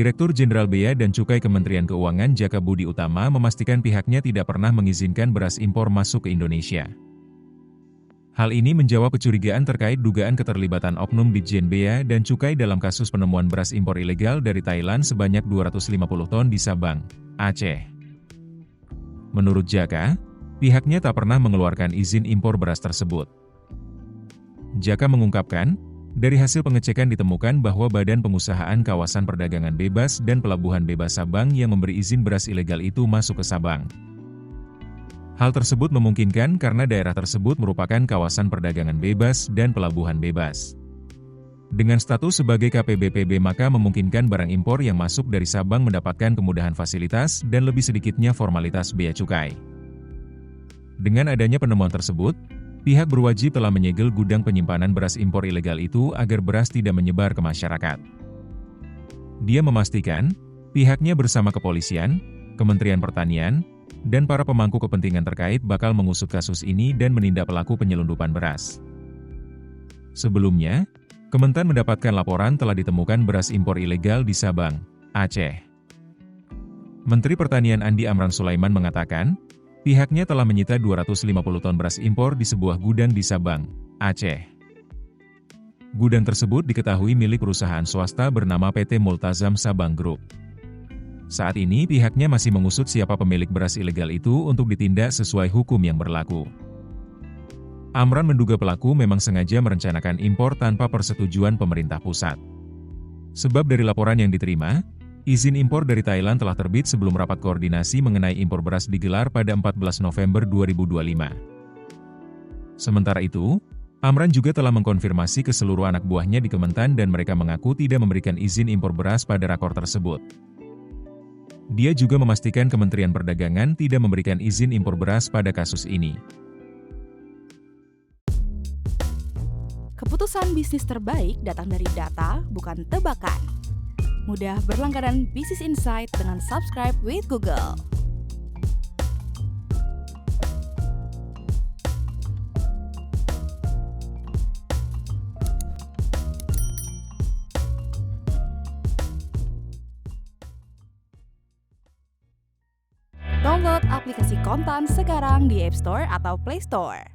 Direktur Jenderal Bea dan Cukai Kementerian Keuangan Jaka Budi Utama memastikan pihaknya tidak pernah mengizinkan beras impor masuk ke Indonesia. Hal ini menjawab kecurigaan terkait dugaan keterlibatan oknum Ditjen Bea dan Cukai dalam kasus penemuan beras impor ilegal dari Thailand sebanyak 250 ton di Sabang, Aceh. Menurut Jaka, pihaknya tak pernah mengeluarkan izin impor beras tersebut. Jaka mengungkapkan, dari hasil pengecekan ditemukan bahwa Badan Pengusahaan Kawasan Perdagangan Bebas dan Pelabuhan Bebas Sabang yang memberi izin beras ilegal itu masuk ke Sabang. Hal tersebut memungkinkan karena daerah tersebut merupakan kawasan perdagangan bebas dan pelabuhan bebas. Dengan status sebagai KPBPB maka memungkinkan barang impor yang masuk dari Sabang mendapatkan kemudahan fasilitas dan lebih sedikitnya formalitas bea cukai. Dengan adanya penemuan tersebut, pihak berwajib telah menyegel gudang penyimpanan beras impor ilegal itu agar beras tidak menyebar ke masyarakat. Dia memastikan, pihaknya bersama kepolisian, Kementerian Pertanian, dan para pemangku kepentingan terkait bakal mengusut kasus ini dan menindak pelaku penyelundupan beras. Sebelumnya, Kementan mendapatkan laporan telah ditemukan beras impor ilegal di Sabang, Aceh. Menteri Pertanian Andi Amran Sulaiman mengatakan, pihaknya telah menyita 250 ton beras impor di sebuah gudang di Sabang, Aceh. Gudang tersebut diketahui milik perusahaan swasta bernama PT Multazam Sabang Group. Saat ini pihaknya masih mengusut siapa pemilik beras ilegal itu untuk ditindak sesuai hukum yang berlaku. Amran menduga pelaku memang sengaja merencanakan impor tanpa persetujuan pemerintah pusat. Sebab dari laporan yang diterima, izin impor dari Thailand telah terbit sebelum rapat koordinasi mengenai impor beras digelar pada 14 November 2025. Sementara itu, Amran juga telah mengkonfirmasi ke seluruh anak buahnya di Kementan dan mereka mengaku tidak memberikan izin impor beras pada rakor tersebut. Dia juga memastikan Kementerian Perdagangan tidak memberikan izin impor beras pada kasus ini. Keputusan bisnis terbaik datang dari data, bukan tebakan. Mudah berlangganan Business Insight dengan subscribe with Google. Download aplikasi Kontan sekarang di App Store atau Play Store.